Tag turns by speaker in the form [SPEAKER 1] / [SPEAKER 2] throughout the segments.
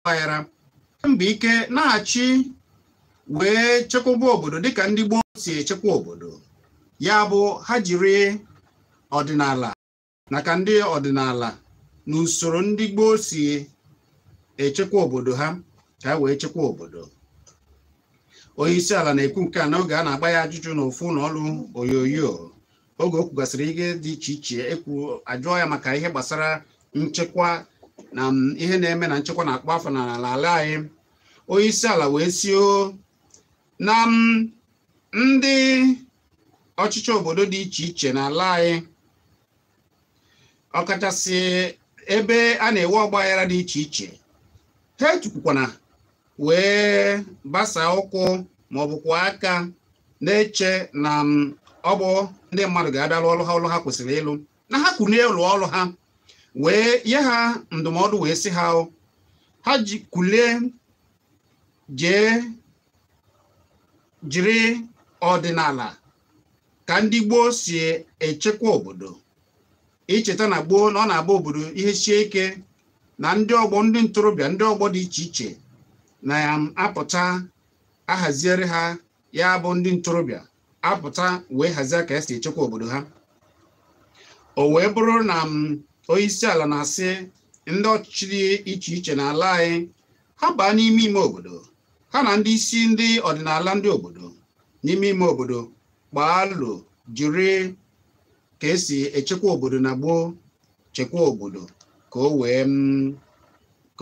[SPEAKER 1] ọgbaghara mgbe ike na-achị wee chekwaba obodo dịka ndị gboo si echekwa obodo. Ya bụ ha jiri ọdịnala na ka ndị ọdịnala na usoro ndị gboo si echekwa obodo ha ka wee chekwa obodo. Onye isi ala na-ekwu nke a n'oge a na-agba ya ajụjụ n'ofu ụlọ ọrụ onyonyo oge o kwugasịrị ihe dị iche iche ajụọ ya maka ihe gbasara nchekwa na ihe na-eme na nchekwa na-akpọ afọ n'ala anyị. Onye isi ala wee sio na ndị ọchịchị obodo dị iche iche n'ala anyị, ọkachasị ebe a na-enwe ọgbaghara dị iche iche, ha etukwukwana wee gbasa ụkwụ ma ọ bụkwa aka na-eche na ọ bụ ndị mmadụ ga-abịa lụọ ọrụ ha kwesịrị ịlụ, na ha kulie ụlọ ọrụ ha wee nye ha ndụmọdụ wee sị ha kulie jee jiri ọdịnala ka ndị gboo si echekwa obodo. Icheta na gboo na ọ na-agba obodo ihe sie ike na ndị ọgbọ ndị ntorobịa ndị ọgbọ dị iche iche na-apụta ahaziere ha, ya bụ ndị ntorobịa apụta wee hazie ka esi echekwa obodo ha. O wee bụrụ na onye isi ala na-asị ndị ọchịchị dị iche iche n'ala anyị ha baa n'ime ime obodo, ha na ndị isi ndị ọdịnala ndị obodo n'ime ime obodo gbaa alụ jiri ka esi echekwa obodo na gboo chekwa obodo ka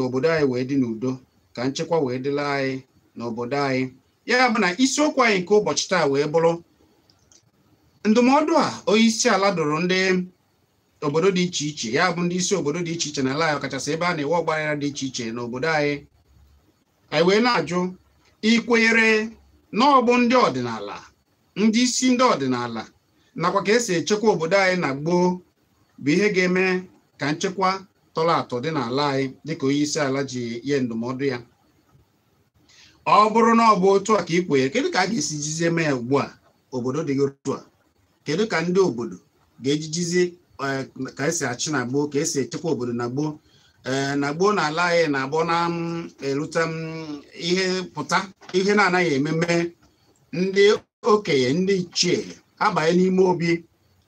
[SPEAKER 1] obodo anyị wee dị n'udo, ka nchekwa wee dịla anyị n'obodo anyị. Ya bụ na isiokwu anyị nke ụbọchị taa wee bụrụ ndụmọdụ a onye isi ala dụrụ ndị obodo dị iche iche, ya bụ ndị isi obodo dị iche iche n'ala anyị, ọkachasị ebe a na-enwe ọgbaghara dị iche iche n'obodo anyị. Anyị wee na-ajụ ikwenyere na ọ bụ ndị ọdịnala, ndị isi ndị ọdịnala nakwa ka esi echekwa obodo anyị na gboo bụ ihe ga-eme ka nchekwa tọrọ atọ dị n'ala anyị, dịka onye isi ala ji nye ndụmọdụ ya. Ọ bụrụ na ọ bụ otu a ka ị kwenyere, kedu ka a ga-esi jizie mee ya ugbu a obodo dịghị otu a? Kedu ka ndị obodo ga-ejijizi ka esi achị na gboo, ka esi echekwa obodo na gboo? Na gboo n'ala anyị na-abụ na-erute ihe pụta ihe na-anaghị ememe, ndị okenye ndị ichie abanye n'ime obi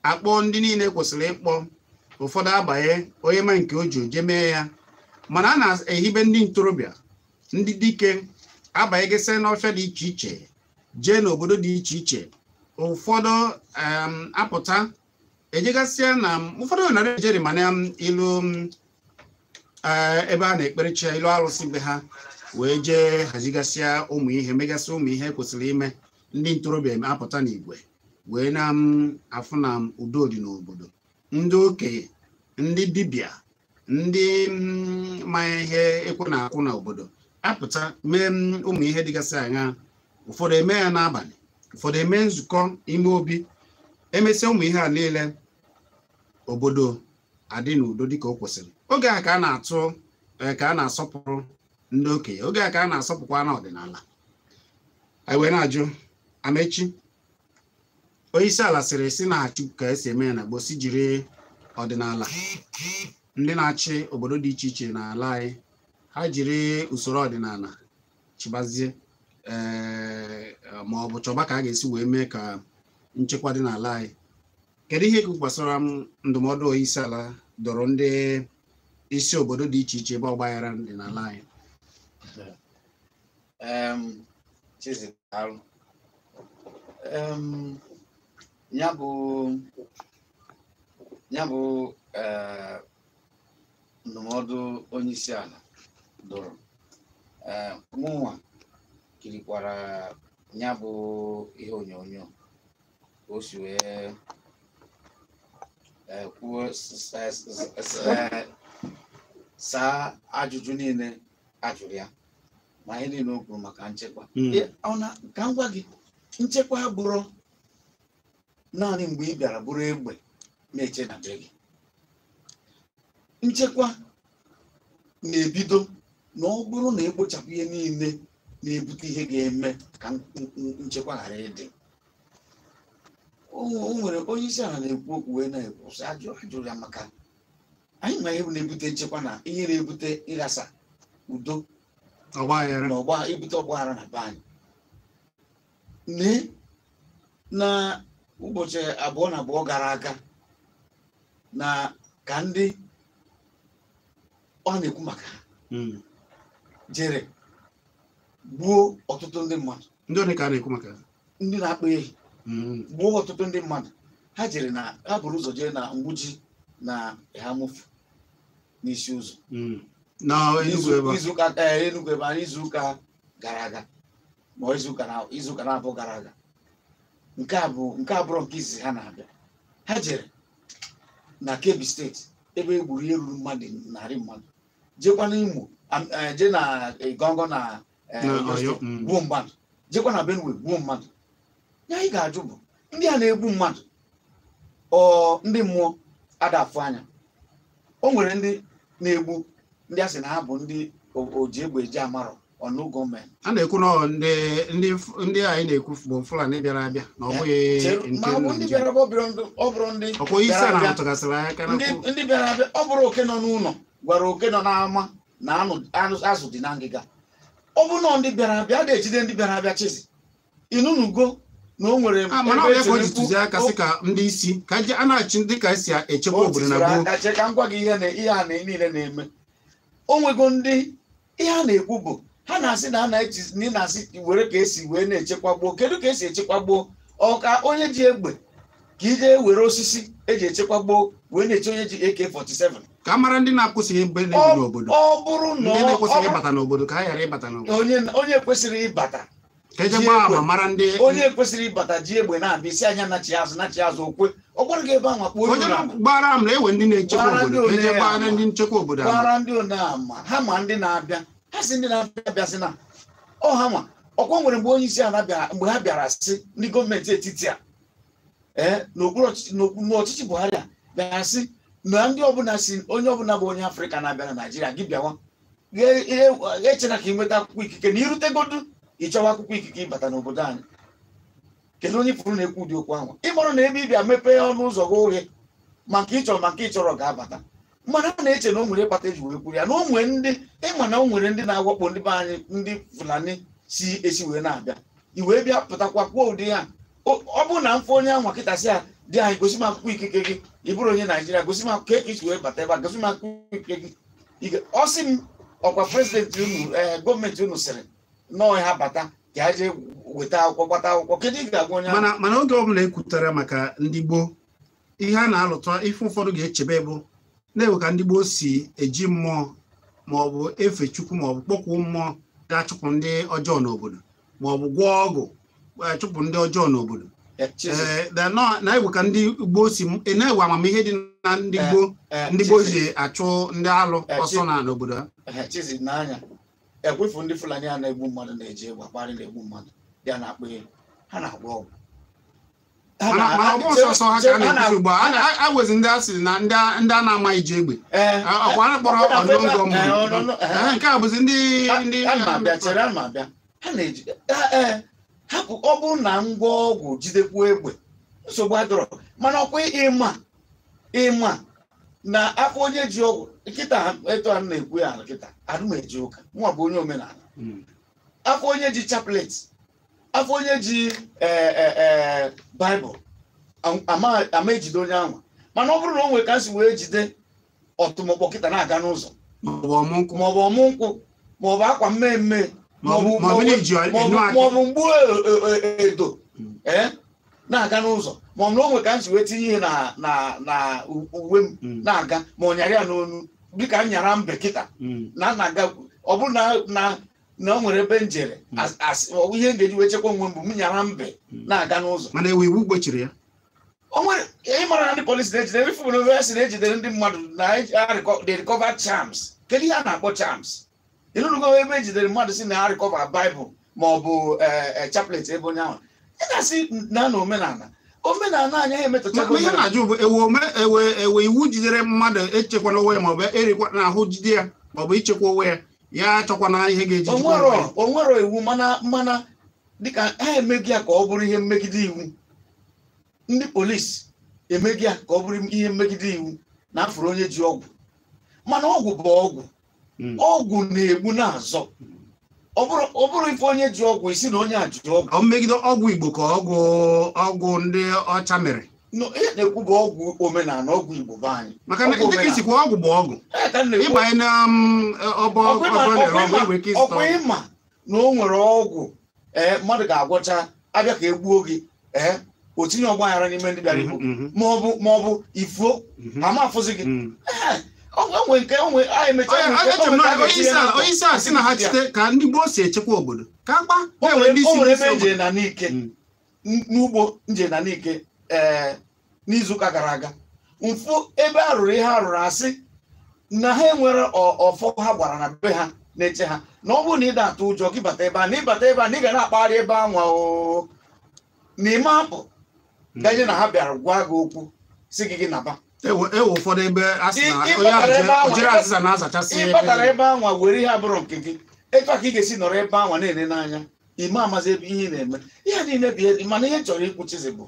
[SPEAKER 1] akpọ ndị niile kwesịrị ịkpọ, ụfọdụ abanye onye ma nke o ji oje mee ya. Mana a na-ehibe ndị ntorobịa ndị dike abanye gesị n'ọfịa dị iche iche jee n'obodo dị iche iche. Ụfọdụ apụta ejegasịa na ụfọdụ narị ejeri mana ilu ebe a na-ekperechi ilu arụsị be ha wee jee hazigasịa ụmụ ihe, megasị ụmụ ihe kwesịrị ime. Ndị ntorobịa apụta n'igwe wee na-afụ na udo dị n'obodo. Ndị okenye, ndị dibịa, ndị ma ihe ekwe na-akwụ n'obodo apụta mee ụmụ ihe dịgasị anya. Ụfọdụ eme ya n'abalị, ụfọdụ eme nzukọ ime obi. Emesịa ụmụ ihe a niile, obodo adị n'udo dịka o kwesịrị. Oge a ka a na-atụ ka a na-asọpụrụ ndị okenye, oge a ka a na-asọpụkwa na ọdịnala. Anyị wee na-ajụ Amechi, onye isi ala sịrị si na-achụ ka esi eme ya na gboo, si jiri ọdịnala. Ndị na-achị obodo dị iche iche n'ala anyị ha jiri usoro ọdịnala chibazie ma ọ bụ chọba ka a ga-esi wee mee ka nchekwa dị n'ala anyị. Kedu ihe gbasara ndụmọdụ onye isi ala dọrọ ndị isi obodo dị iche iche ebe ọgbaghara dị n'ala anyị?
[SPEAKER 2] Ya bụ ndụmọdụ onye isi ala dọrọ, mụnwa kirikwara ya bụ ihe onyonyo ka o si wee kwuo saa ajụjụ niile ajụrụ ya, ma ihe niile o kwuru maka nchekwa. Ka m gwa gị, nchekwa bụrụ naanị mgbe ị bịara bụrụ egbe na-eche na be gị. Nchekwa na-ebido na ọ bụrụ na ekpochapụ ihe niile na-ebute ihe ga-eme ka nchekwa ghara ịdị. O nwere onye isi ala na-ekwu okwu wee na-ekwu sị ajụrụ ya maka anyị ma ihe na-ebute nchekwa na ihe na-ebute ịghasa udo ibute ọgbaghara na be anyị na ụbọchị 2 na 2 gara aga na ka ndị ọ na-ekwu maka jere gbuo ọtụtụ ndị mmadụ.
[SPEAKER 1] Ndị ole ka a na-ekwu maka
[SPEAKER 2] ndị na-akpa ehi gbuo ọtụtụ ndị mmadụ. Ha jere na ha buru ụzọ jee na Mgbuji na Ihamufu n'isi ụzọ Enugu ebe anyị izuụka gara aga ma izuụka na-abụọ gara aga. Nke abụrụ nke izizi ha na-abịa. Ha jere na Kebbi steeti ebe e gburu ihe ruru mmadụ 100 mmadụ. Jekwa na Imo jee na Igongo na gbuo mmadụ. Jekwa na Benue gbuo mmadụ. Ya anyị ga-ajụ bụ ndị a na-egbu mmadụ ndị mmụọ adafụ anya. O nwere ndị na-egbu ndị a sị na ha bụ ndị oji egbe eji amarọ ọnụ gọọmenti.
[SPEAKER 1] A na-ekwu na ndị anyị na-ekwu bụ Fulani bịara abịa na ọ bụghị
[SPEAKER 2] ndị bịara abịa. Ọ bụrụ oke nọ n'ụlọ gwara oke nọ n'ama na azụ dị na ngịga. Ọ bụ na ndị bịara abịa na-ejide ndị bịara abịa chizi inunugo na o nwere
[SPEAKER 1] mana ọ bụ ntụziaka sị ka ndị isi ka a na-achị ndị ka esi echekwa obodo na gboo.
[SPEAKER 2] Ka m gwa gị ihe a niile na-eme. O nwego ndị ihe a na-ekwu bụ ha na-asị na na-asị were ka esi wee na-echekwa gboo. Kedu ka esi echekwa gboo? Ọka onye ji egbe ka ije were osisi eji echekwa gboo wee na-eche onye ji AK-47
[SPEAKER 1] ka a mara ndị na-akwụsịghị ebe n'obodo.
[SPEAKER 2] Ọ bụrụ na
[SPEAKER 1] ndị na-ekwesịghị ịbata n'obodo ka ha ghara ịbata n'obodo.
[SPEAKER 2] Onye kwesịrị ịbata
[SPEAKER 1] ka eje gbaa ama mara ndị
[SPEAKER 2] onye kwesịrị ịbata ji egbe na-abịa isi anya nachi azụ okwe. Ọ gwara gị ebe ahụ akpọ
[SPEAKER 1] onye gbara ama na-ewe ndị na-echekwa obodo ka eje gbara ndị nchekwa obodo
[SPEAKER 2] gbara ndị oneama ha ma ndị na-abịa. Ha si ndị na-abịa bịasị na ha ma ọkwa nwere mgbe onye isi ala bịara mgbe ha bịara sị ndị gọọmenti etiti a n'ọchịchị Buhari a bịara sị na ndị ọbụla si onye ọbụla bụ onye Afrịka na-abịa na Naịjirịa gị bịawa echena ka ị nweta akwụkwọ ikike na irutegodu ịchọwa akwụkwọ ikike ịbata n'obodo anyị. Kedu onye furu na-ekwu ụdị okwu ahụ? Ịmara na ebe ịbịa mepee ọnụ ụzọ gị oghe ma nke ị chọrọ ga-abata. Mana a na-eche na o nwere ịkpata eji wee kwuru ya na o nwere ndị ịma na o nwere ndị na-awakpo ndị be anyị ndị Fulani si esi wee na-abịa iwee bịa pụtakwa kwuo ụdị ya. Ọ bụrụ na mfe onye anwa kịtasị a dị anyị gosi m akwụkwọ ikike gị ị bụrụ onye Naijiria gosi m akwụkwọ ka esi wee bata ebe a gosi m akwụkwọ ikike gị. Ọ sị m ọkwa prezidenti unu gọọmenti unu sịrị nọọ ha bata ka ha jee weta akwụkwọ gbata akwụkwọ. Kedu ị ga-agwa onye
[SPEAKER 1] mana oge ọbụla ekwutara maka ndị gboo ihe a na-alụta ife ụfọdụ ga-echebe bụ na-ewe ka ndị gboo si eji mmụọ maọbụ efe Chukwu maọbụ kpọkwuo mmụọ ga-achụpụ ndị ọjọọ n'obodo maọbụ gwọọ ọgwụ achụpụ ndị ọjọọ n'obodo. Na-ewe ka ndị gboo si na-ewe amamihe dị na ndị gboo ji achụ ndị alụ ọsọ na n'obodo ha.
[SPEAKER 2] Chizi n'anya ekwefu ndị Fulani a na-egbu mmadụ na-eji egbe akparị na-egbu mmadụ ya na-akpọ ihe ha na-agwọ ọgwụ.
[SPEAKER 1] Mana ọ bụ ọsọsọ ha ka a na-ekwusi ugbu a wezi ndị a sịrị na ndị a na-amaghị ji egbe ọkwa a kpọrọ ọdụngọ mmụọ nke a bụzi ndị
[SPEAKER 2] ha na-eji hapụ. Ọ bụrụ na ngwa ọgwụ jidekwuo egbe nsogbu adọrọ. Mana ọkwa ịma na afọ onye ji ọgwụ nkịta etu a na-ekwu ya nkịta adụmeji ụka nwa bụ onye omenala. Afọ onye ji chaplet afọ onye ji Baịbụl ama ejide onye ahụ. Mana ọ bụrụ na o nwere ka nsi wee jide ọtụmọkpọ kịta na-aga n'ụzọ maọbụ ọmụ nkwụ maọbụ akwa mmemme maọbụ mgbu edo na-aga n'ụzọ maọbụ na o nwere ka nsi wee tinye ihe na uwe m na-aga ma ọ nyara ya n'onu dịka nyara mbe kịta na-aga. Ọ bụrụ na o nwere ebe njere ihe m ga-eji wee chekwa onwe m bụ m nyara mbe na-aga n'ụzọ.
[SPEAKER 1] Mana iwu gbochiri ya.
[SPEAKER 2] O nwere ịmara na ndị polisi na-ejidere ifu bụ na ejidere ndị mmadụ na recover charms. Kedu ihe a na-akpọ charms? Ịnụnụgo ebe ejidere mmadụ si na ha recover Baịbụl ma ọ bụ chaplet ebe onye ahụ. Ị ga-asị na omenala anyị emetụtago
[SPEAKER 1] ihe na-ajụ bụ ewe iwu jidere mmadụ echekwana onwe ya maọbụ erikwa n'ahụ jide ya maọbụ ichekwa onwe ya achọkwana ihe ga-eji
[SPEAKER 2] o nwere iwu mana dịka ha emeghị ya ka ọ bụrụ ihe mmegide iwu. Ndị polisi emeghị ya ka ọ bụrụ ihe mmegide iwu na afụrụ onye ji ọgwụ. Mana ọgwụ bụ ọgwụ na-egbu na-azọ. ọ bụrụ ife onye ji ọgwụ isi na onye a ji ọgwụ
[SPEAKER 1] ọ megide ọgwụ Igbo ka ọgwụ ndị ọcha mere
[SPEAKER 2] ihe na-ekwu bụ ọgwụ omenala ọgwụ Igbo be anyị
[SPEAKER 1] maka na dịka isikwa ọgwụ bụ ọgwụ ịbanye na
[SPEAKER 2] ọgwụ ịma na o nwere ọgwụ mmadụ ga-agwọcha abịa ka egbuo gị o tinye ọgbaghara n'ime ndị bịara igbo ma ọ bụ ifuo ama afụzi gị
[SPEAKER 1] onye isi a sị na ha chite ka ndị gboo si echekwa obodo ka akpa
[SPEAKER 2] o nwere ebe nje na n'ike n'ugbo nje na n'ike n'izuụka gara aga mfu ebe a rụrụ ihe a rụrụ asị na ha enwere ọfọ ha gbara na be ha na-eche ha na ọ bụrụ na ị da-atụ ụjọ gị bata ebe a na ịbata ebe a na ị ga na-akpagharị ebe anwa o n'ime apụ gaje na ha bịara gwa gị okwu si gị naba
[SPEAKER 1] ewe ụfọdụ ebe a sị na onye ojiri azịza na-azachasị
[SPEAKER 2] ịbatara ebe anwa were ihe abụrụ nke gị etu a ka ị ga-esi nọrọ ebe anwa na-ene n'anya ime amazi ebe ihe na-eme ihe niile bụ mana ihe chọrọ ikwuchizi bụ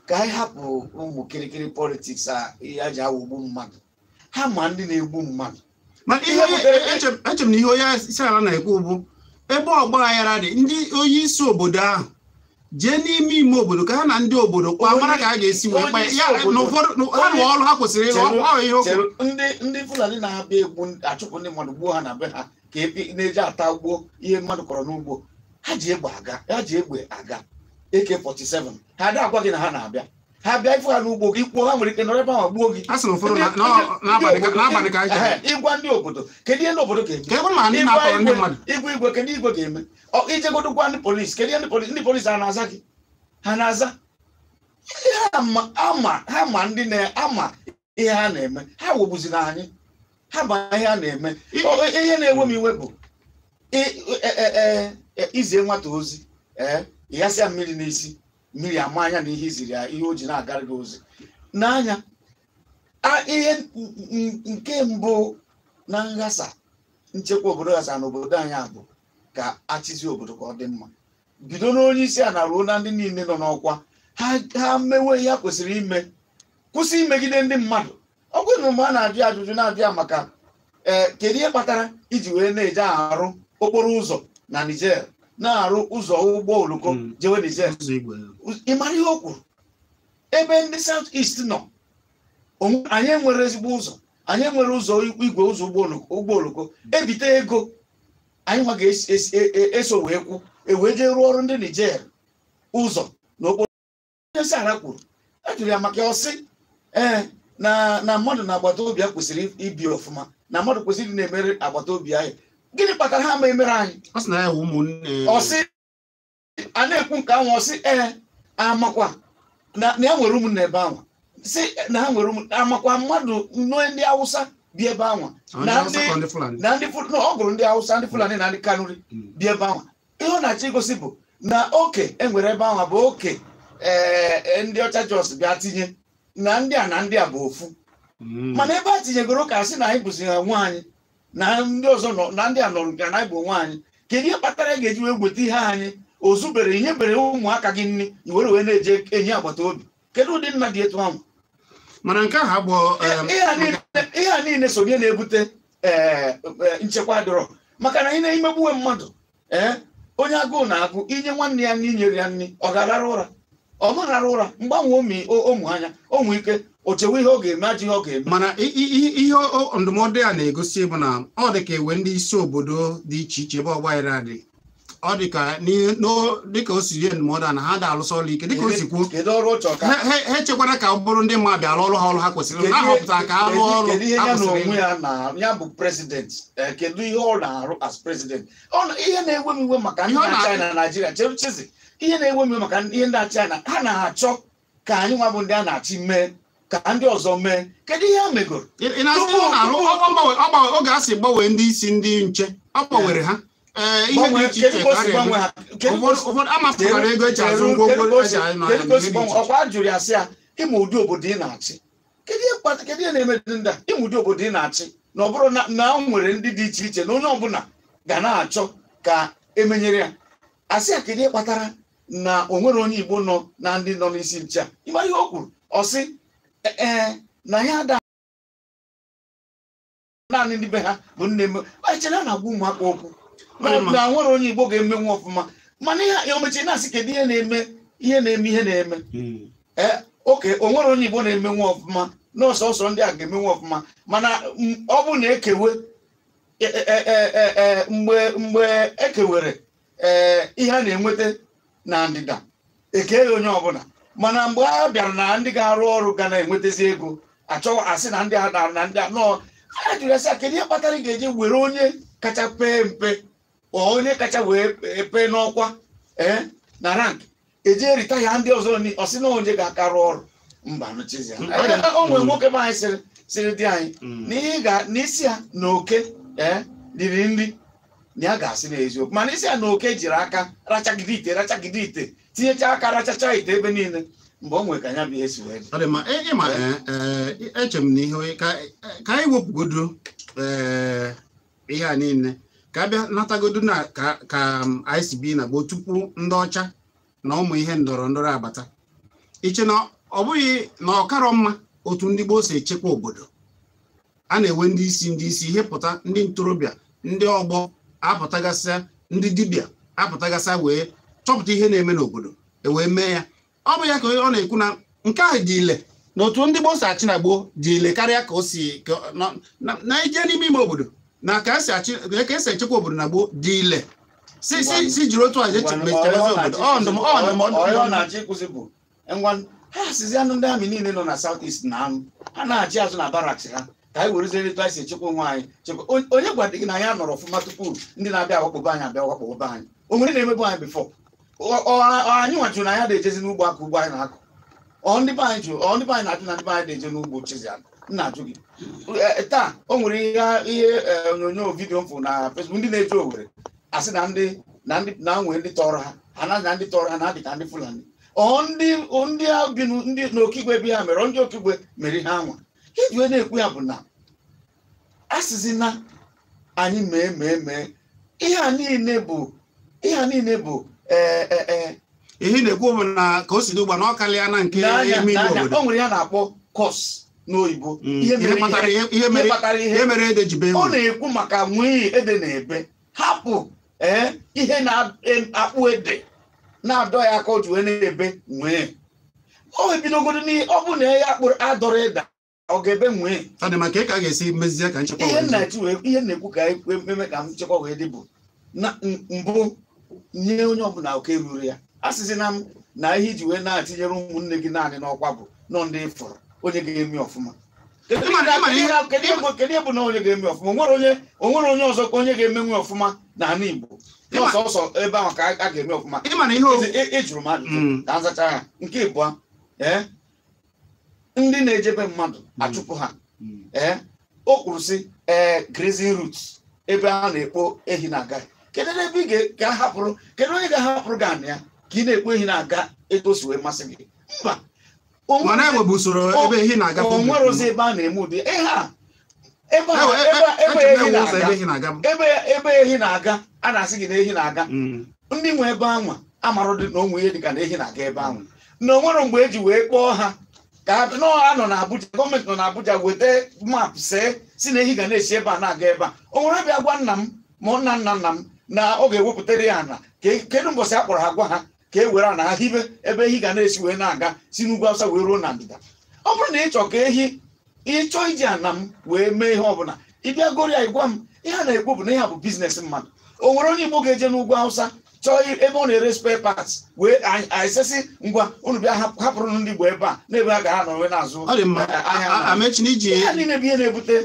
[SPEAKER 2] ka anyị hapụ ụmụ kirikiri politiks a ya ji awụgbu mmadụ ha ma ndị na-egbu mmadụ
[SPEAKER 1] eche m na ihe onye isi ala na-ekwu bụ ebe ọgba aghara dị ndị onye isi obodo ahụ jee n'ime ime obodo ka ha na ndị obodo kwa mara ka a ga-esi wee kpa ya na ụfọdụ ha rụọ ọrụ ha kwesịrị ịrụ ihe okwu
[SPEAKER 2] ndị Fulani na-abịa egbu achụpụ ndị mmadụ gbuo ha na be ha ka na-eji ata ugbo ihe mmadụ kọrọ n'ugbo ha ji egbe aga AK-47 ha ada agwa gị na ha na-abịa ha bịa ifu ha n'ugbo gị kwuo ha nwere ike nọrọ ebe ahụ gbuo gị
[SPEAKER 1] a sị na ụfọdụ n'abalị ka
[SPEAKER 2] ịgwa ndị obodo kedu ihe ndị obodo
[SPEAKER 1] ga-eme
[SPEAKER 2] igwe kedu igwe ga-eme ijegodogwa ndị polisi kedu ihe ndị polisi a na-aza gị ha na-aza ha ma ndị na-ama ihe ha na-eme ha wogbuziri anyị ha ma ihe ha na-eme ihe na-ewe m iwe bụ izie nwata ozi ịghasịa mmiri n'isi mmiri ama anya na ihe iziri ya ihe o ji na-agara gị ozi n'anya ihe nke mbụ na nghasa nchekwa obodo ghasa na obodo anyị abụ ka achịzi obodo ka ọ dị mma bido n'onye isi a na ruo na ndị niile nọ n'ọkwa ha mewe ihe ha kwesịrị ime kwụsị imegide ndị mmadụ ọ bụrụ na mgbe a na-ajụ ajụjụ na-abịa maka kedu ihe kpatara iji wee na-eje arụ okporo ụzọ na Niger na-arụ ụzọ ụgbọ oloko jewe Niger ịmara ihe o kwuru ebe ndị South East nọ anyị nwere ezigbo ụzọ anyị nwere ụzọ igwe ụzọ ụgbọ oloko ebite ego anyị nwa ga-eso wee kwu ewee jee rụọ ọrụ ndị Niger ụzọ na okporo onye isi ala kwuru ajụrụ ya maka ọsị na mmadụ na agbata obi ya kwesịrị ibi ọfụma na mmadụ kwesịrị na-emere agbata obi anyị gịnị kpatara ha ma emere anyị ọsị a na-ekwu nke ahụ ọsị amakwa na ya nwere ụmụnne ebe ahụ si na ha nwere amakwa mmadụ ndị Hausa bi ebe ahụ na ndị ọ gụrụ ndị Hausa ndị Fulani na ndị Kanuri bi ebe ahụ ihe ọ na-achọ igosi bụ na oke enwere ebe ahụ bụ oke ndị ọcha Jos bịa tinye na ndị a na ndị a bụ ofu mana ebe a tinyegoro ka sị na anyị bụzi ha nwaanyị na ndị ọzọ nọ na ndị a nọrọ nke na anyị bụ nwaanyị kedu ihe kpatara ị ga-eji wee gweta ihe anyị ozubere ihe bere ụmụaka gị nri iwere wee na-eje enyi agbata obi kedu ụdị nna dị etu ahụ
[SPEAKER 1] mana nke ahụ bụ
[SPEAKER 2] ihe a niile so ihe na-ebute nchekwa dịrọ maka na ị na-emegbuwe mmadụ onye agụụ na-agụ inye nwanne ya nri inyere ya nri ọ ga-arara ụra ọ marara ụra mgbanwe ụmụ anya ụmụ ike o chewe ihe ọ ga-eme ajọ ihe ọ ga-eme
[SPEAKER 1] mana ihe ndụmọdụ ya na-egosi bụ na ọ dị ka ewe ndị isi obodo dị iche iche ebe ọgbaghara dị ọ dị ka o siri ndụmọdụ a na ha da-alụsọ ọrụ ike dịka o si kwuo ha echekwara ka ọ bụrụ ndị mmadụ bịara ọrụ ha ha kwesịrị ha họpụtara ka ha rụọ ọrụ
[SPEAKER 2] kedu ihe ya na onwe ya bụ president kedu ihe ọ na-arụ as president ihe na-ewe m iwe maka ndị na-achị na Naịjirịa chezizi ihe na-ewe m iwe maka ihe ndị achị na ha na-achọ ka anyị nwa bụ ndị a na-achị mee ka ndị ọzọ mee kedu ihe ha megoro
[SPEAKER 1] oge a sị gbanwee ndị isi ndị nche ọ gbanwere ha ihe dị iche iche ụfọdụ amapụtara ego eji azụ ngwongwo
[SPEAKER 2] ọkwa a jụrụ ya sị ya ịma ụdị obodo ị na-achị kedu ihe na-eme ndị a ịma ụdị obodo ị na-achị na ọ bụrụ na o nwere ndị dị iche iche na onye ọbụla ga na-achọ ka emenyere ya asị ya kedu ihe kpatara na o nwere onye Igbo nọ na ndị nọ n'isi nche a ịma ihe o kwuru ọ sị na ya ada naanị ndị be ha bụ nne m echere a na-agwa ụmụaka okwu na nwere onye Igbo ga-emenwu ọfụma mana ihe omechi na-asị kedu ihe na-eme oke o nwere onye Igbo na-emenwu ọfụma n'ọsọsọ ndị a ga-emenwu ọfụma mana ọ bụ na ekewe mgbe ekewere ihe a na-enweta na ndịda ekeghị onye ọbụla mana mgbe a bịara na ndị ga-arụ ọrụ ga na-enwetazi ego achọwa asị na ndị a dara na ndị a nọọ a jụrụ asị kedu ihe kpatara ị ga-eje were onye kacha pee mpe onye kacha wee pee n'ọkwa na rank eje rita ya ndị ọzọ ọsị na onye ga-aka rụọ ọrụ mba nụchizi o nwere nwoke be anyị sịrị di anyị na isi ya na oke riri nri na ya ga-asị n'eziokwu mana isi ya na oke jiri aka rachagide ite tinyecha aka rachacha ite ebe niile mgbe o nwere ka anya bụ ihe si wee dị
[SPEAKER 1] eche m na ihe ka anyị wepụgodo ihe a niile ka a bịa natagodo na ka ICB na gboo tupu ndị ọcha na ụmụ ihe ndọrọ ndọrọ agbata iche na ọ bụghị na ọkarọ mma otu ndị gboo si echekwa obodo a na-enwe ndị isi ihe pụta ndị ntorobịa ndị ọgbọ apụtagasịa ndị dibịa apụtagasịa wee chọpụta ihe na-eme n'obodo wee mee ya ọ bụ ya ka ọ na-ekwu na nke ahụ dị ile na otu ndị gboo si achị na gboo dị ile karịa ka o si na ije n'ime ime obodo na ka esi echekwa obodo na gboo dị ile si jiri otu aje
[SPEAKER 2] obodo na-achị ịkwụsị bụ ha sizi anụ ndị amị niile nọ na South East na anụ ha na-achị azụ na baraks ha ka anyị werezie etu anyị si echekwa onwe anyị onye gwadị gị na anyị nọrọ ọfụma tupu ndị na-abịa awakpobe anyị abịa wakpobe anyị o nwere na-emebu anyị bifọ anyị nwachuru na anyị na-ejezi n'ugbo aka ugbo anyị na-akụ ndị be anyị na-achụ na ndị be anyị na-eje n'ugbo chizi na-ajụ gị taa o nwere ihe onyonyo vidiyo mfụ na Facebook ndị na-eje Owerri asị na nwee ndị tọrọ ha na ndị tọrọ ha na-adị ka ndị Fulani ndị n'okigwe bi ha mere ndị okigwe mere ihe anwa iji wee na-ekwu ya bụ na asịzi na anyị mee ihe a niile bụ
[SPEAKER 1] ihe na-ekwu bụ na ka o si n'ụgba na ọ karịa na nke ime ime obodo
[SPEAKER 2] o nwere ya na-akpọ kọs n'oyibo
[SPEAKER 1] ihe mere ede jibe
[SPEAKER 2] ọ na-ekwu maka nwee ede na-ebe hapụ ihe na-akpụ ede na-adọ ya aka o ji wee na-ebe nwee o ebidogodo ọ bụ na ya kpụrụ adọrọ ịda ọ ga-ebe nwee
[SPEAKER 1] ọ dị maka ka a ga-esi mezie ka nchekwa
[SPEAKER 2] ihe na-ekwu ka eme ka nchekwa wee dị bụ na mbụ nye onye ọbụla oke ruru ya asịzi na m na ihe iji wee na-atinyere ụmụnne gị naanị n'ọkwa bụ nọ ndị fọrọ onye ga-eme ọfụma kedu ihe bụ na onye ga-eme ọfụma o nwere onye ọzọ ka onye ga-emenwe ọfụma na ala Igbo ọsọ ebe ahụ ka a ga-eme ọfụma ịjụrụ m ajụjụ ka nzacha ha nke ịbụọ ndị na-ejebe mmadụ achụpụ ha o kwuru sị grazing routes ebe a na-ekpo ehi na-aga kedu ebe ị ga-ahapụrụ kedu onye ga-ahapụrụ gị anị ya ka ị na-ekpo ehi na-aga etu o si wee masị gị mba o nwere ozi ebe a na-eme ụdị ebe ehi na-aga a na-asị gị na ehi na-aga ndị nwe ebe anwa amarụ dị na onwe ihe dịka na ehi na-aga ebe ahụ na o nwere mgbe eji wee kpọọ ha ka a nọ na Abuja gọọmenti nọ na Abuja weta map si na ehi ga na-esi ebe a na-aga ebe a o nwere bịa gwa nna m ma nna m na ọ ga-ewepụtara ya na kedu mbọsị a kpọrọ ha gwa ha ka e were ana ha hibe ebe ehi ga na-esi wee na-aga si n'ugwu Awụsa wee ruo na ndịda ọ bụrụ na ịchọ ka ịchọ iji ana m wee mee ihe ọbụla ịbịa goro ya ịgwa m ihe a na-ekwu bụ na ihe a bụ biznes mmadụ o nwere onye Igbo ga-eje n'ugwu Awụsa chọọ ebe ọ na-ere spare parts wee aịsesị ngwa unu bịa hapụrụ ndị Igbo ebe a na ebe a ga ha nọ wee na-azụ ahịa niile bụ ihe na-ebute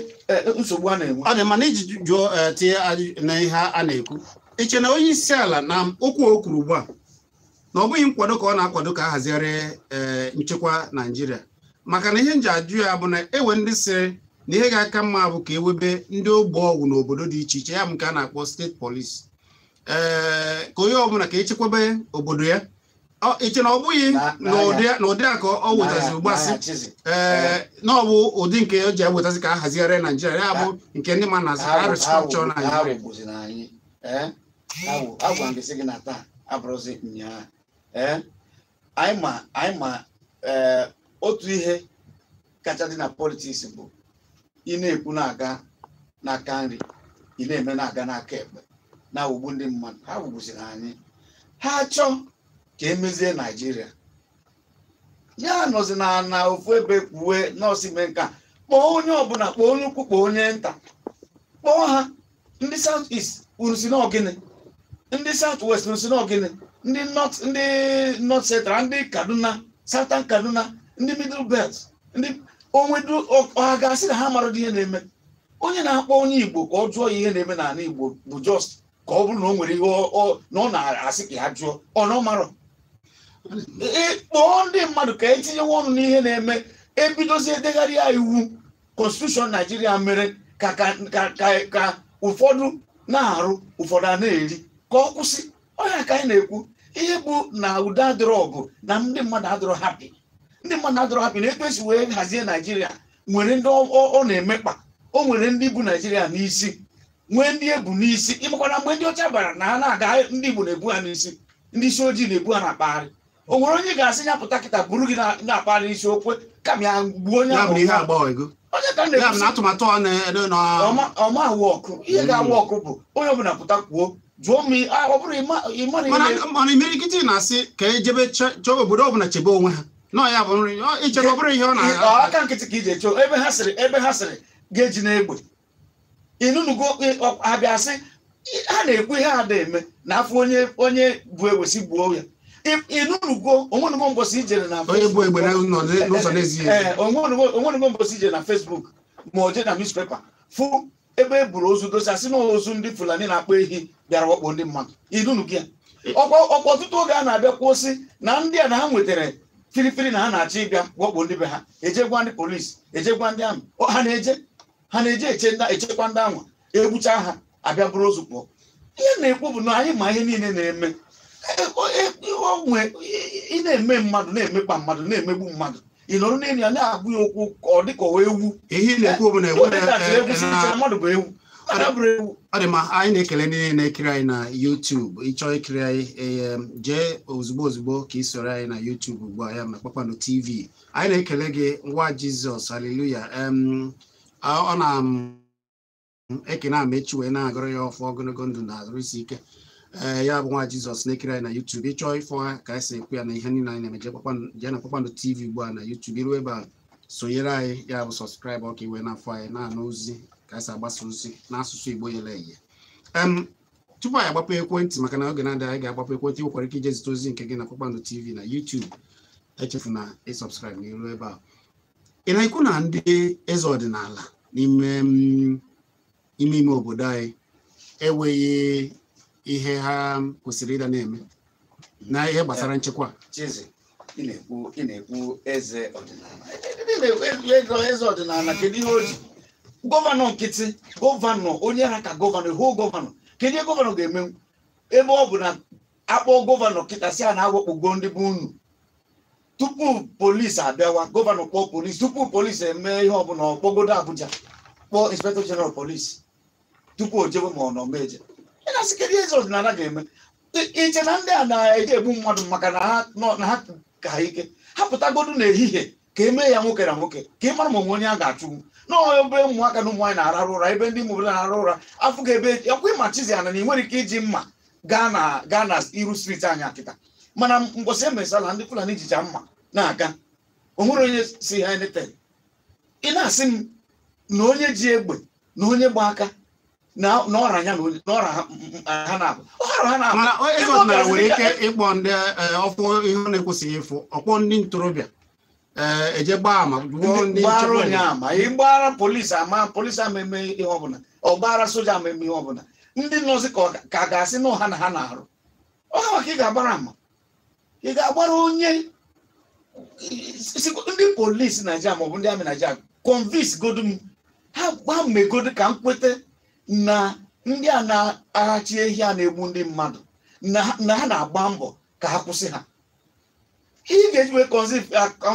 [SPEAKER 2] nsogbu a na-enwe
[SPEAKER 1] ọ dị mma na iji jụọ tinye na ihe a na-ekwu iche na onye isi ala na okwu o kwuru ugbu a na ọ bụghị nkwado ka ọ na-akwado ka a hazigharị nchekwa Naijiria maka na ihe nji ajụ ya bụ na ewe ndị sịrị na ihe ga-aka mma bụ ka ewebe ndị ogbe ọgwụ n'obodo dị iche iche ya bụ nke a na-akpọ steeti polisi ka onye ọbụla ka echekwebe obodo ya iche na ọ bụghị na ụdị a ka ọ wetazi ụgbasị na ọ bụ ụdị nke o ji ewetazi ka a hazigharị Naijiria ya bụ nke ndị ma na-azụ ka restrọkchọ Naijiria
[SPEAKER 2] agwa ngịsị gị na taa abụrụzi nyaa anyị ma otu ihe kacha dị na politiks bụ ị na-ekwu na-aga n'aka nri ị na-eme na-aga n'aka ekpe na ugbu ndị mmadụ ha gbugbuziri anyị ha chọọ ka emezie Naijiria ya nọzi na ofu ebe kwuwe nọọsụ mee nka kpọọ onye ọbụla kpọọ onye ukwu kpọọ onye nta kpọọ ha ndị South East unu si n'ogene ndị South West unu si n'ogene ndị North Central ndị Kaduna Southern Kaduna ndị Middle Belt ndị onwedu ọha ga-asị na ha mara ihe na-eme onye na-akpọ onye Igbo ka ọ jụọ ihe na-eme n'ala Igbo bụ just ka ọ bụrụ na o nwere ihe na ọ na-asị ka ya jụọ ọ na ọ marọ kpọọ ndị mmadụ ka etinyewe ọnụ n'ihe na-eme ebidozie edegharị ya iwu Constitution Nigeria mere ka ụfọdụ na-arụ ụfọdụ a na-eri ka ọ kwụsị ọnya ka anyị na-ekwu ihe bụ na udo adịrọ ọgụ na ndị mmadụ adịrọ hapi ndị mmadụ adịrọ hapi na etu esi wee hazie Naijiria nwere ndị ọ na-emekpa o nwere ndị bụ Naijiria n'isi nwee ndị ebu n'isi ịmakwana mgbe ndị ọcha bara na ha na-aga ndị Igbo na-ebu ha n'isi ndị isi ojii na-ebu ha na-akpagharị o nwere onye ga-asị ya pụta kịta buru gị na-akpagharị n'isi okwe kama ya gbuo onye ahụ onye ka ọma awụ ọkụ ihe ga-awụ ọkụ bụ onye ọbụla pụta kwuo jụọ m ọ bụrụ
[SPEAKER 1] mana imerikịta na-asị ka ejebe chọọ obodo ọbụla chebe onwe ha nọ ya bụ nri ichebe ọ bụrụ ihe ọ na
[SPEAKER 2] aka nkịtị ka ije chọọ ebe ha sịrị ga-eji n'egbe inunugo abịa sị ha na-ekwu ihe a na-eme na afọ onye bụ egwesi gbuo ya inunugo onwenugo mbosi ijere na onwenugo mbosi ijere na Facebook ma o je na newspaper fụ ebe e buru ozu dosa sị na ozu ndị Fulani na-akpọ ehi bịara wakpo ndị mmadụ inunugo ya ọkwa ọtụtụ oge a na-abịa kwụsị na ndị a na ha nwetara firifiri na ha na-achọ ịbịa wakpo ndị be ha ejegwa ndị polisi ejegwa ndị amị ha na-eje echekwa ndị anwa egbucha ha abịa bụrụ ozu pụọ ihe na-ekwu bụ na anyị ma ihe niile na-eme ị na-eme mmadụ na-emekpa mmadụ na-emegbu mmadụ ị nọrọ n'elu ya na-agụ ya okwu ka ọ dị ka ewu
[SPEAKER 1] ihe na-ekwu bụ na
[SPEAKER 2] mmadụ bụ ewu
[SPEAKER 1] ọ dị ma anyị na-ekele ndị na-ekiri anyị na YouTube ịchọọ ikiri anyị jee ozugbo ka ị soro anyị na YouTube ugbu a ya na Kpakpando TV anyị na-ekele gị nwa Jizọs haleluya ọ na-ekene amechi wee na-agụrụ ya ọfọ ogologo ndụ na arụ isi ike ya bụ nwa Jizọs na-ekiri anyị na YouTube ịchọọ ịfọ ka anyị si ekwu ya na ihe niile anyị na-emeje jee na Kpakpando TV ugbu a na YouTube iru ebe a sonyere anyị ya bụ sọskraịbụ ọka iwe na-afọ anyị na-anụ ozi ka anyị si agbasa ozi n'asụsụ Igbo yele eye tupu anyị agbapụ ekwentị maka na oge na-adị anyị ga-agbapụ ekwentị nwekwara ike ije zite ozi nke gị na Kpakpando TV na YouTube echefuna ịsọbskraịbụ n'iru ebe a ị na-ekwu na ndị eze ọdịnala ime obodo anyị enweghị ihe ha kwesịrị ịda na-eme na ihe gbasara nchekwa
[SPEAKER 2] ị na-ekwu eze ọdịnala kedu ihe o ji gọvanọ nkịtị gọvanọ onye ha ka gọvanọ hụ gọvanọ kedu ihe gọvanọ ga-eme ebe ọ bụ na akpọ gọvanọ kịta si a na-awakpogo ndị bụ unu tupu polisi abịawa gọvanọ kpọọ polisi tupu polisi eme ihe ọbụla ọkpọgodo Abuja kpọọ inspector general polisi tupu o jewe ma ọ nọ meje ị na-asị kedu eze ọdịnala ga-eme iche na ndị a na-eji egbu mmadụ maka na ha ka ike ha pụtagodu n'ehihie ka emee ya nwoke na nwoke ka ị mara ma onwe onye a ga-achụgbu n'ebe ụmụaka na ụmụ nwaanyị na-ararụ ụra ebe ndị mụbụla na-arụ ụra afọ ga-ebe ọkwa ịma Chiziana na ị nwere ike iji mma gaa na iru streeti anyị akịta mana mgbọsị emesala ndị Fulani jicha mma na-aga o nwere onye si ha enete ị na-asị m na onye ji egbe na onye gba aka na ọra ya na ọra ha na-abụ
[SPEAKER 1] eze ọdịnala nwere ike ịkpọ ndị ọfụ ihe ọ na-ekwesịghị ịfụ ọkpọ ndị ntorobịa eje gbaa ama ndị
[SPEAKER 2] gbara onye ama ịgbara polisi ama polisi ama eme ihe ọbụla ọ gbara soja ama eme ihe ọbụla ndị nọzi ka ga-asị na ọha na ha na-arụ ọha maka ị ga-agbara ama ị ga-agbara onye ndị polisi Naịjirịa maọbụ ndị amị Naịjirịa convince godu m ha megodo ka m kweta na ndị a na-aghachi ehi a na-egbu ndị mmadụ na ha na-agba mbọ ka ha kwụsị ha ị ga-eji wee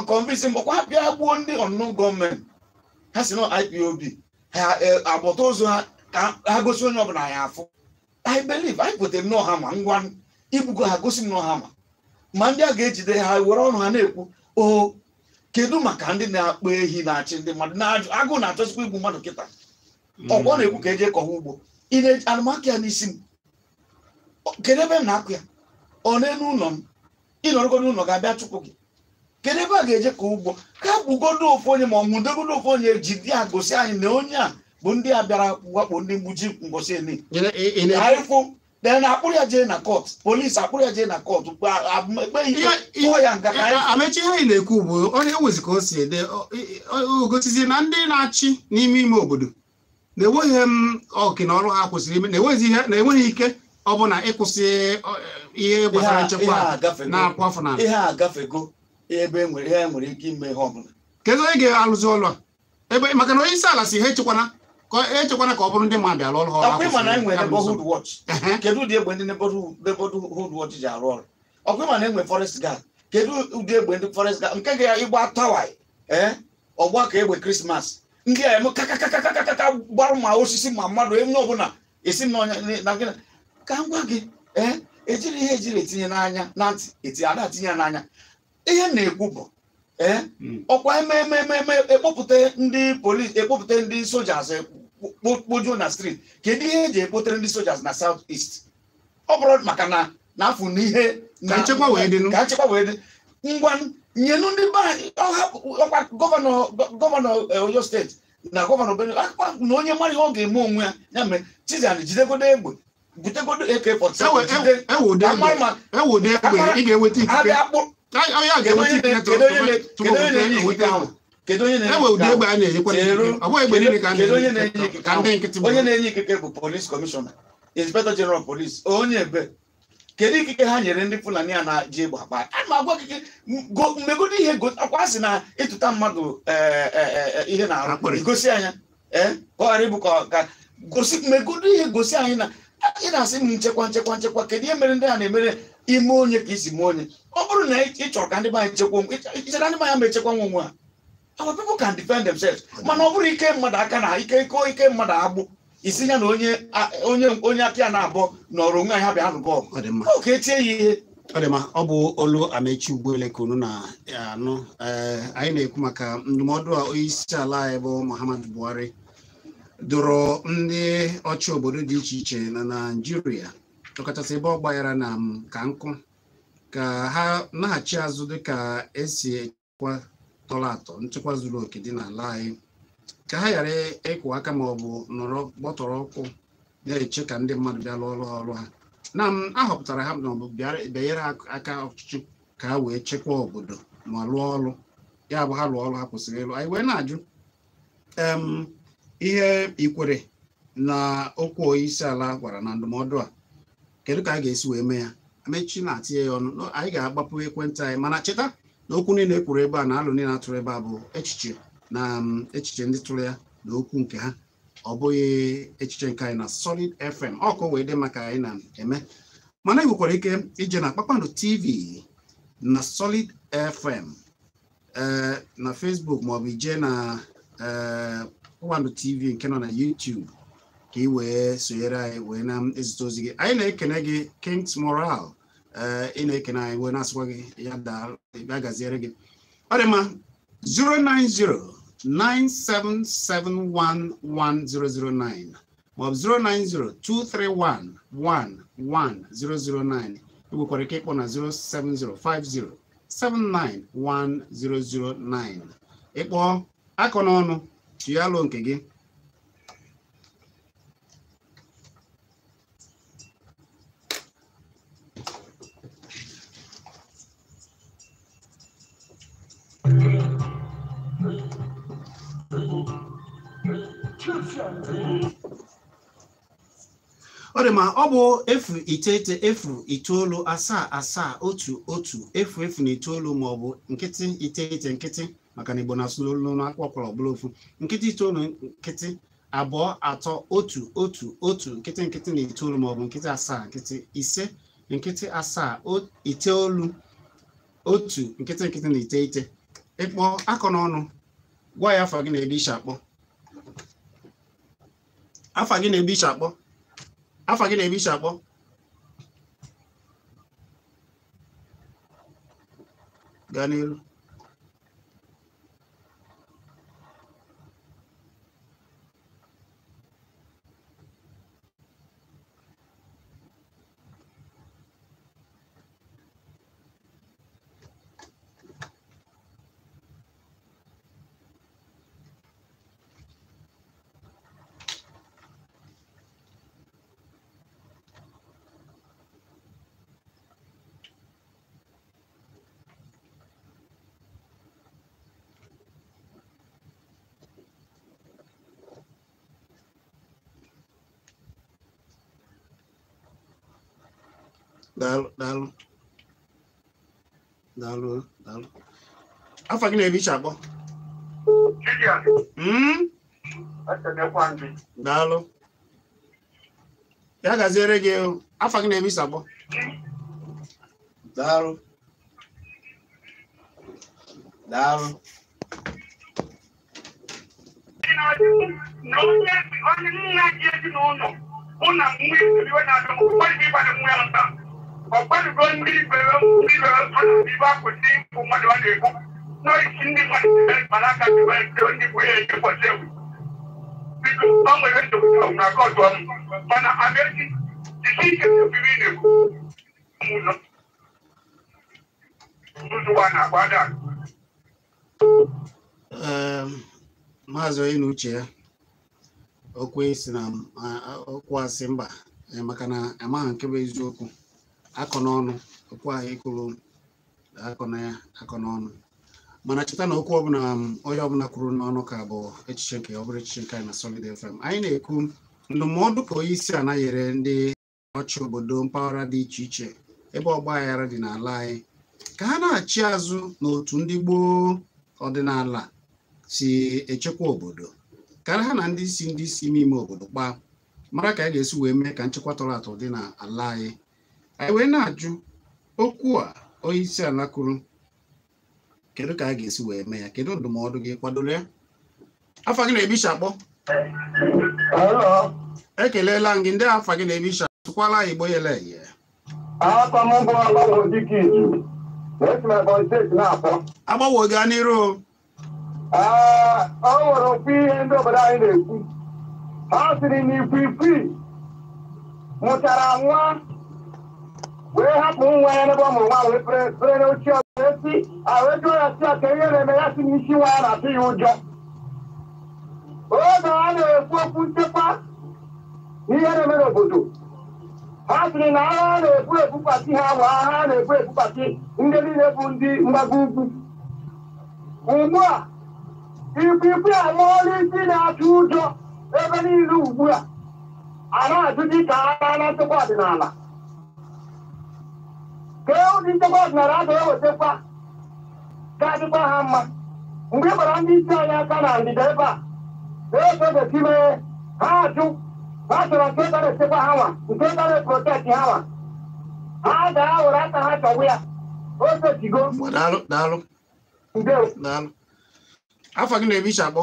[SPEAKER 2] convince mbọkwa ha bịa gbuo ndị ọnụnụ gọọmenti ha si na IPOB ha agbata ozu ha ka ha gosi onye ọbụla ya afụ I believe anyị pụtara n'ọha ma ngwa ibugo ha gosi m n'ọha ma ndị a ga-ejide ha were ọnụ ha na-ekwu o kedu maka ndị na-akpọ ehi na-achị ndị mmadụ agụụ na-achọsikwa igbu mmadụ kịta ọkwọ na-ekwu ka eje kọwa ugbo ị na-eji anụmaka ya n'isi m kedu ebe m na-akụ ya ọ n'elu ụlọ m ịnọrọgo n'ụlọ ga-abịa chụpụ gị kedu ebe a ga-eje ka ụgbọ ka bụgodo ofu onye ma ọ nwụdegodo ofu onye jide ya gosi anyị na onye a bụ ndị a bịara wakpo ndị mgbuji mgbọsi eni anyịfụ na-akpụrụ ya jee na kọt polisi akpụrụ ya jee na kọt kpọọ ya nga
[SPEAKER 1] amechi ihe anyị na-ekwu bụ onye ewezi ka o si ede ogosizi na ndị na-achị n'ime ime obodo na-enweghị oke na ọrụ ha kwesịrị ime na-enweghị ike ọ bụ na ịkwụsị ihe gbasara nchekwa na-akwafu na
[SPEAKER 2] ihe a gafego ebe nwere ike ime ihe ọbụla
[SPEAKER 1] kedu onye ga-alụzi ọlụ a ebe maka na onye isi ala si ha echekwana ka ọ bụrụ ndị mmadụ alụ ọrụ
[SPEAKER 2] ọkwa ịma na enwe neighborhood watch kedu ụdị egbe ndị neighborhood watch ji arụ ọrụ ọkwa ịma na enwe forest guard kedu ụdị egbe ndị forest guard nke ga ịgba tawai ọgba ka egbe krismas ndị a eme kakakakakaka gbarụ ma osisi ma mmadụ onye ọbụla esi na gị ka m gwa gị ejiri ihe ejiri etinye n'anya na ntị ada tinye ya n'anya ihe na-ekwu bụ ọkwa ememe ekpopụta ndị polisi ekpopụta ndị sojas kpojuo na street kedu ihe eji ekpotere ndị sojas na south east ọ bụrụ maka na n'afọ n'ihe
[SPEAKER 1] ka nchekwa wee dị
[SPEAKER 2] ngwa nyenu ndị be ọkwa gọvanọ Oyo steeti na gọvanọ Benue na onye mara ihe ọ ga-eme onwe ya ya mere Chizzy jidegodo egbe butegodo AK-47 onye na-enye ikike bụ police commissioner inspector general police onye ebe kedu ikike ha nyere ndị Fulani a na-ji egbe akpa a ma agwa ikike mmegodo ihe akwa sị na ịtụta mmadụ ihe na-arụ gosi anya ka ọ ghara ịbụ ka gosi mmegodo ihe gosi anyị na ị na-asị m nchekwa kedu ihe mere ndị a na-emere ime onye ka isi mee onye ọ bụrụ na ị chọrọ ka ndị be anyị chekwa ichere ndị be anyị ma echekwa nwe onwe ha our people can defend themselves mana ọ bụrụ ike mmadụ aka na ike mmadụ agbụ isi ya na onye aka ya na-abụọ nọrọ onwe ha bịa nụbọ ka etie ya ihe
[SPEAKER 1] ọ bụ olu Amechi Ugbuele ka unu na-anụ anyị na-ekwu maka ndụmọdụ a onye isi ala anyị bụ Muhammadu Buhari dụrụ ndị ọchị obodo dị iche iche na Naịjirịa ọkachasị ebe ọ gbanyere na ka nkụ ka ha naghachi azụ dịka esi echekwa tọrọ atọ nchekwa zuru oke dị n'ala anyị ka ha ghara ịkwụ aka ma ọ bụ nọrọ gbọtọrọ ụkwụ na-eche ka ndị mmadụ bịa lụọ ọrụ ha na ahọpụtara ha na ọbụ bịanyere aka ọchịchị ka ha wee chekwaa obodo ma lụọ ọrụ ya bụ ha lụọ ọrụ ha kwesịrị ịlụ anyị wee na-ajụ ihe ikwere na okwu onye isi ala gwara na ndụmọdụ a kedu ka a ga-esi wee mee ya Amechi na-atinye ya ọnụ anyị ga-agbapụ ekwentị anyị mana cheta na okwu niile ekwuru ebe a na alụ niile atụrụ ebe a bụ echiche na echiche ndị tụrụ ya na okwu nke ha ọ bụghị echiche nke anyị na Solid FM ọkụ wee dị maka anyị na-eme mana ị nwekwara ike ije na Kpakpando TV na Solid FM na Facebook maọbụ ije na Kpakpando TV nke nọ na YouTube ka ị wee sonyere anyị wee na-ezite ozi gị anyị na-ekene gị Kings Moral ị na-ekene anyị wee na-asịkwa gị ya gaziere gị ọ dị mma 09097711009 maọbụ 09023111009 ị nwekwara ike ịkpọ na 07050791009 ịkpọ akọ n'ọnụ chialụ nke gị ọ dị ma ọ bụ 0990771 maọbụ nkịtị 99 nkịtị maka na Igbo na-asụ olu n'akwụkwọ ọbụla ofu nkịtị 9 nkịtị 2 nkịtị nkịtị na 9 maọbụ nkịtị 7 nkịtị 5 nkịtị 7 9 nkịtị nkịtị na 9 ịkpọ akọ n'ọnụ gwa ya afa gị na-ebe iche akpọ afa gị na-ebe iche akpọ afa gị na-ebe iche akpọ gaa n'ihu Daalụ. Afa gị na-ebe iche akpọ? Daalụ. Ya gaziere gị afa gị na-ebe iche akpọ? Daalụ. Maazị onye na uche ya okwu esi na okwu asị mba maka na amaghị nke bụ eziokwu akọ n'ọnụ okwu ahụ ekwuru akọ na ya akọ n'ọnụ mana cheta na okwu ọbụla onye ọbụla kwuru n'ọnụ ka bụ echiche nke ọ bụrụ echiche nke anyị na Solid FM anyị na-ekwu ndụmọdụ ka onye isi ala nyere ndị ọchị obodo mpaghara dị iche iche ebe ọgba aghara dị n'ala anyị ka ha na-achị azụ n'otu ndị gboo ọdịnala si echekwa obodo karịa ha na ndị isi ime obodo kpaa mara ka a ga-esi wee mee ka nchekwa tọrọ atọ dị n'ala anyị wee na-ajụ okwu a onye isi ala kwuru kedu ka a ga-esi wee mee ya kedu ndụmọdụ gị kwadoro ya afa gị na-ebi iche akpọ ekelela gị ndị afa gị na-ebi iche tụkwala Igbo yele ye agbawo gaa n'iru
[SPEAKER 3] ọ nwere okwu ihe ndị obodo anyị na-ekwu ha sịrị na ikwikwii mụchara nwa wee hapụ nwa ya n'ebe ọ mụrụ nwa wee pere n'oche esi ahụjụọ ya si aka ihe na-eme ya si n'isi nwa ya na-atụ ya ụjọ oge a na-ekwu okwu nchekwa n'ihe na-eme n'obodo ha sịrị na agha na-ebu ebupati ha nwa agha na-ebu ebupati ndị niile bụ ndị mgbago ugwu ugbu a ikwikwii amụọla isi na-atụ ụjọ ebe niile ugbu a na-ajụ dị ka agha na nchekwa ọdịnala kee ụdị nchekwa ọdịnala a ga-ewetakwa ga-adịkwa ha mma mgbe ị gbara ndị isi anyị aka na ndịda ebe a na-ekebekime ha ajụ ha chọrọ nke ga na-echekwa ha nwa nke ga na-eprotekti ha nwa ha ga-awere aka ha chọwa ya osechigo
[SPEAKER 1] daalụ afa gị na-ebi iche akpọ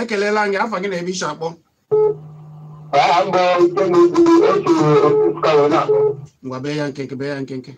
[SPEAKER 1] ekelela gị afa gị na-ebi iche akpọ ngwa bee ya nkenke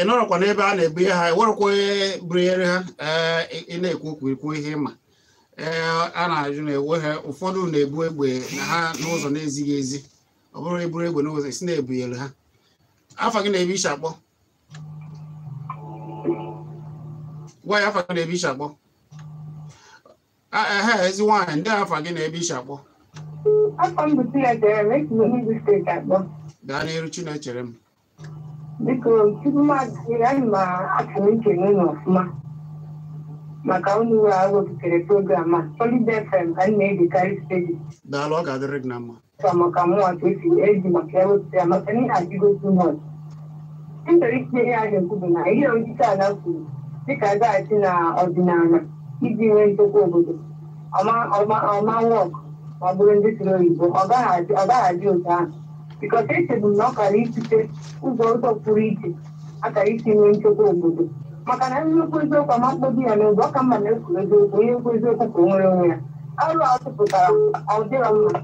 [SPEAKER 1] ịnọrọkwa n'ebe a na-ebu ihe ha ewerụkwa onye bunyere ha ị na-ekwu okwu ihe ịma a na-ajụ na-ewe ha ụfọdụ na-ebu egbe na ha n'ụzọ na-ezighị ezi ọ bụrụ eburu egbe n'ụzọ esi na-ebunyere ha afa gị na-ebi iche akpọ gwa ya afa gị na-ebi iche akpọ ha ezi nwaanyị ndị afa gị na-ebi iche akpọ gaa n'iru Chinechere m
[SPEAKER 4] biko tupu mmadụ anyị ma achọrọ ike n'ụlọ ọfụma maka unu wepụtara program a Solid FM ka anyị na-egekarị steji
[SPEAKER 1] daalụ ọ ga-adịrị gị na mma
[SPEAKER 4] maka mụnwa ka esi eji maka ewepụta ya maka ihe adịgo too much chọrọ itinye ihe a na-ekwu bụ na ihe onyeisi ala kwuru dịka gaghachi na ọdịnala iji nwee nchekwa obodo ọma wọk ma ọ bụrụ ndị siri oyibo ọ gaghị adị otu ahụ bikọta echebu na ọ kara itute ụzọ pụrụ iche akara isi nwee nchekwa obodo maka na nnukwu eziokwu ama mkpebi ya n'oge ọ ka mma na-ekwuru eziokwu onye nkwu eziokwu ka o nwere onwe ya arụ a tụpụtara ọ dịrọ mma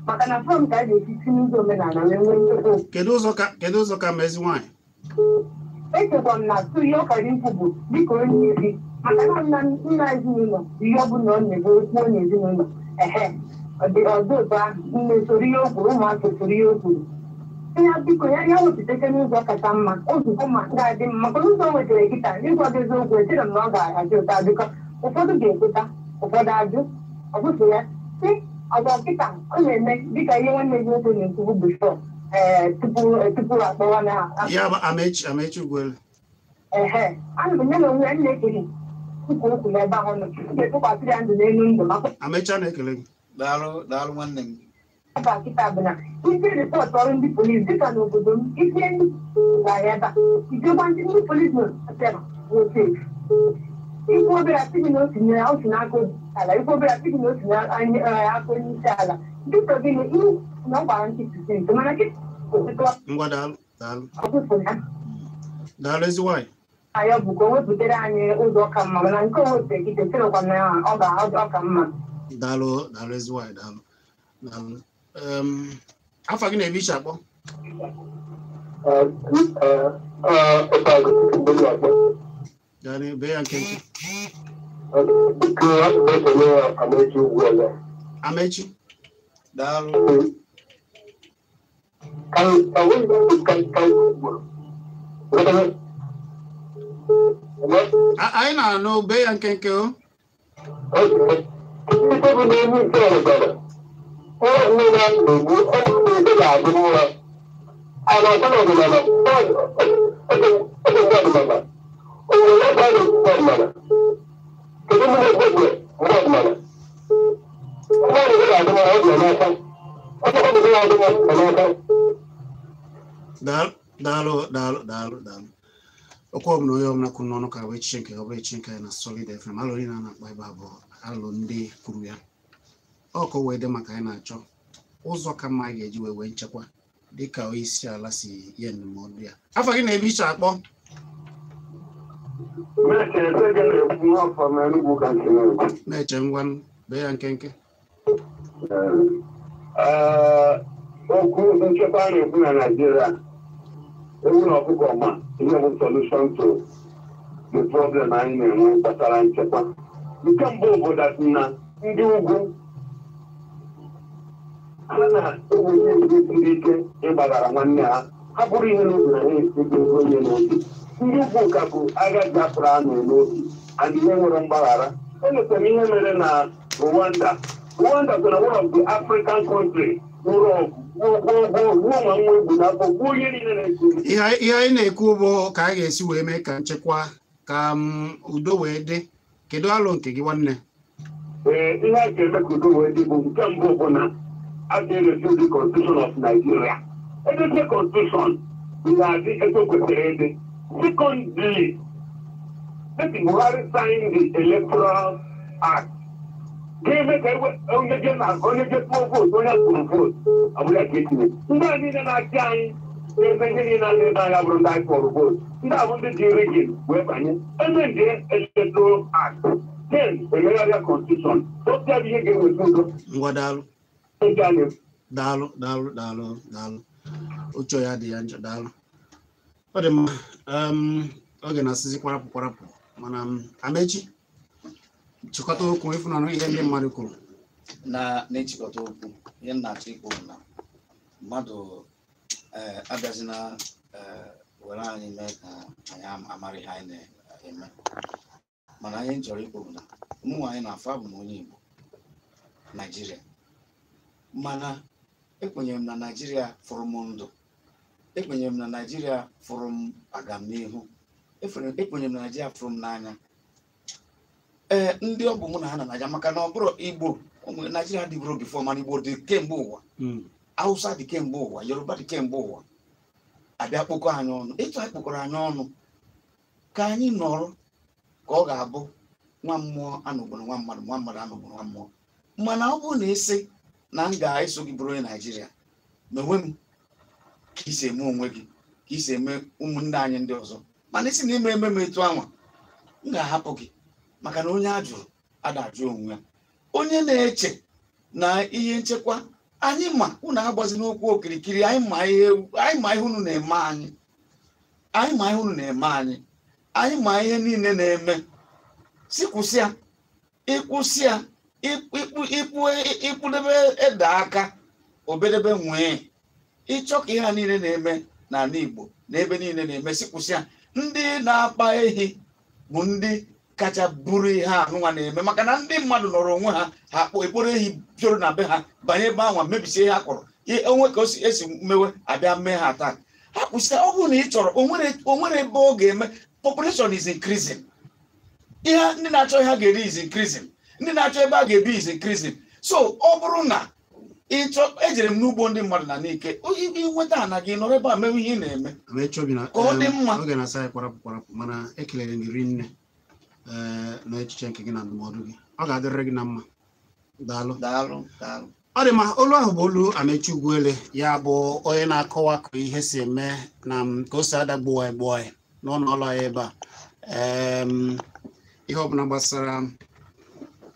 [SPEAKER 4] maka na fọm ka a ga-esi si n'ụzọ omenala wee nwee nchekwa obodo.
[SPEAKER 1] Kedu ụzọ ka mezi nwaanyị
[SPEAKER 4] Echekwa m na tụ ihe ọ kara ikwu bụ dịka onye isi maka na nna ezinụlọ ihe ọ bụla ọ na-ebe okwu n'ezinụlọ ọdụ otu ahụ nne soro ihe o kwuru ụmụaka soro ihe o kwuru ya biko ya wepụtacha n'ụzọ kacha mma ozugbo ma ga-adị mma maka ụzọ o wetara kịta n'ịgwa gị eziokwu echere m na ọ ga-adị ụta biko ụfọdụ ga-ekweta ụfọdụ ajụ ọ bụsụ ya si ọzọ kịta ọ na-eme dịka ihe nwanne gị nwoke na-ekwu bifọ tupu akpọwa na
[SPEAKER 1] Amechi Ugwelu
[SPEAKER 4] ana m nye na onwe ya na-ekele ukwu okwu n'ebe ahụ nọ ga-etụkwasịrị ya ndụ n'elu ndụ maka
[SPEAKER 1] Amechi na-ekele gị
[SPEAKER 2] daalụ nwanne m
[SPEAKER 4] ebe kịta bụ na isi rịpọtụ ọrụ ndị polisi dịka n'obodo m isi ndị gara ebe a ijekwa ndị polisi nọtara wote ikwu obere asị gị na otu n'aka ala ikwu obere asị gị na otu n'aka onye isi ala dịka gịnị ihe na ọ gbara nkịtị senti mana
[SPEAKER 1] ngwa daalụ ezi nwanyị
[SPEAKER 4] ya bụ ka o wepụtara anyị ụzọ ọka mma mana nke o wepụtara kịta echerekwa na ọ ga-adị ọka mma
[SPEAKER 1] daalụ ezi nwanyị daalụ afọ gị na-ebe iche akpọ Gani be ya nke Amechi
[SPEAKER 2] daalụ
[SPEAKER 1] anyị na-anụ be ya nke o daalụ okwu ọbụla onye ọbụla kwuru n'ọnụ ka wee chiche nke ọ bụrụ echi nke na Solid FM alụ niile a na-akpa ebe abụọ alụ ndị kwuru ya ọkụ wee dị maka anyị na-achọ ụzọ ka mma anyị ga-eji wee nchekwa dịka onye isi ala si ihe ndụmọdụ ya afọ gị na-ebe iche akpọ na-eche ngwa bee ya nkenke
[SPEAKER 3] okwu nchekwa a na-ekwu na Naịjirịa ewu na ọkụkọ ma ihe bụ solution to the problem anyị na-enwe gbasara nchekwa nke mbụ obodo na ndị ugwu ha na-enweghị ndị ike ịgbaghara nwanne ha bụrụ ihe n'obi na ha ego onye n'obi ndị ugwu ka bụ agha Biafra anọ n'obi and ihe nwere mgbaghara emetere ihe mere na Rwanda so na one of the African countries nwụrụ ọgụ
[SPEAKER 1] ihe anyị na-ekwu bụ ka a ga-esi wee mee ka nchekwa ka udo wee dị kedu alụ nke gị nwanne
[SPEAKER 3] ihe a ga-eme ka udo wee dị bụ nke mbụ bụ na a ga-erezi the Constitution of Nigeria edezie Constitution ga-adị ebe kwesịrị ịdị secondly Buhari signed the Electoral Act ga-eme ka onye ga-etụọ vootu onye kwuru vootu ọ bụla ka etinye ndị a niile na-achị anyị na-eme ihe niile na ebe anya bụrụ ndị anyị kpọrọ vootu ndị abụ ndị ji rigin wee banye eme ndị Electoral Act then emegharịa Constitution otu bụ ihe ga-eweta udo
[SPEAKER 1] ngwa daalụ oche ya dị ya njọ daalụ ọ dị mma oge na-asịzi kwarapụ mana Amechi chịkọta okwu ịfụnanụ ihe ndị mmadụ kwuru
[SPEAKER 2] na-echịkọta okwu ihe m na-achọ ikwu na mmadụ abịazina were anyị mee ka anyị amara ihe anyị na-eme mana anyị chọrọ ikwu na ụmụ anyị na-afọ abụ m onye Igbo Naijiria mana ekwenyere m na Naijiria fụrụ m ndụ ekwenyere m na Naijiria fụrụ m agamnihu ekwenyere m na Naijiria fụrụ m n'anya ndị ọ bụ mụ na ha na Naịjirịa maka na ọ bụrụ Igbo Naijiria dịbụrụ bifo mana Igbo dị kemgbe ụwa Hausa dị kemgbe ụwa Yoruba dị kemgbe ụwa abịa kpokọ anyị ọnụ etu anyị kpokọrọ anyị ọnụ ka anyị nọrọ ka ọ ga-abụ nwa mmụọ anọgburu nwa mmadụ nwa mmadụ anọgburu nwa mmụọ mana ọ bụrụ na esi na m ga-eso gị bụrụ onye Naijiria na onwe m ka isi eme onwe gị ka isi eme ụmụnne anyị ndị ọzọ mana isi na ime eme m etu anwa m ga-ahapụ gị maka na onye ajụrụ adajụ onwe ya onye na-eche na ihe nchekwa anyị ma unu agbazi n'okwu okirikiri anyị ma ihe unu na-eme anyị ma ihe niile na-eme si kwụsịa ịkwụsịa ịkpụdebe ede aka obedebe nwee ịchọ ka ihe ha niile na-eme n'ala Igbo na ebe niile na-eme si kwụsịa. Ndị na-akpa ehi bụ ndị kacha buru ihe anụnwa na-eme maka na ndị mmadụ nọrọ onwe ha ekporo ehi jụrụ na be ha banye ebe ahụ mebisie ihe ha kọrọ onwe ka esi mewe abịa mee ha taa. Ha kwụsịa. Ọ bụrụ na ị chọrọ onwere ebe ọ ga-eme. Population is increasing. Ihe ndị na-achọ ihe ha ga-eri is increasing. Ndị na-achọ ebe a ga-ebi is increasing. So ọ bụrụ na ejere m n'ugbo ndị mmadụ na n'ike inweta ana gị nọrọ ebe a mewe ihe ị na-eme ka ọ dị mma.
[SPEAKER 1] Oge na-asa ya kwarapụ mana ekelere gị rinne na echiche nke gị na ndụmọdụ gị. Ọ ga-adịrịrị gị na mma. Daalụ. Ọ dị ma olu ahụ bụ olu Amechi Ugwuele, ya bụ onye na-akọwa ka ihe si eme na ka o si adagbuo anyị n'ọnụ anyị ebe a. Ihe ọbụla gbasara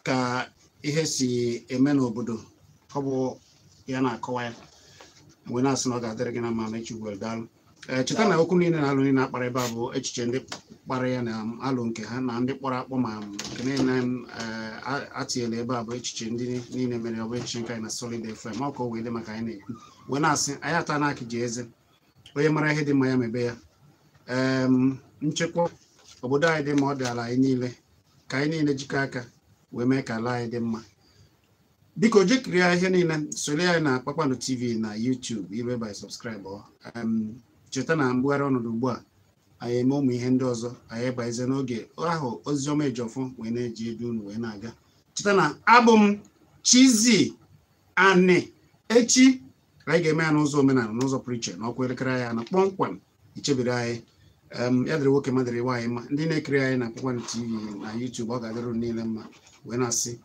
[SPEAKER 1] ka ihe si eme n'obodo ọ bụ ya na-akọwa ya mgbe na-asị na ọ ga-adịrị gị na mma. Amechi Ugwuele, daalụ. Cheta na okwu niile na alụ niile akpara ebe a bụ echiche ndị kpara ya na alụ nke ha na ndị kpọrọ akpọ ma nke niile atinyela ebe a bụ echiche ndị niile mere ọ bụ echiche nke anyị na Solid FM. Ọ ka o wee dị maka anyị na-ekwu wee na-asị anyị ata n'aka ji eze onye mara ihe dị mma ya mebe ya. Nchekwa obodo anyị dị mma, ọ dị ala anyị niile ka anyị niile jikọ aka wee mee ka ala anyị dị mma. Biko jekiri ihe niile sole anyị na Kpakpando TV na YouTube ibe by subscribe. Cheta na mbugharị ọnọdụ ugbu a anyị eme ụmụ ihe ndị ọzọ anyị ebaize n'oge ahụ Oziọma Ejiofor wee na-eji edu unu wee na-aga. Cheta na abụ m Chizzy Ani. Echi anyị ga-eme ya n'ụzọ omenala n'ụzọ pụrụ iche na ọkwa elekere ya na kpọmkwem ichebiri anyị. Ya dịrị nwoke ma dịrị nwaanyị mma. Ndị na-ekiri anyị na Kpakpando TV na YouTube ọ ga-adịrụ niile mma wee na-asị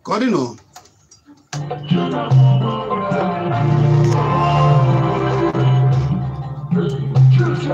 [SPEAKER 1] ka ọ dị nọ.
[SPEAKER 5] Classic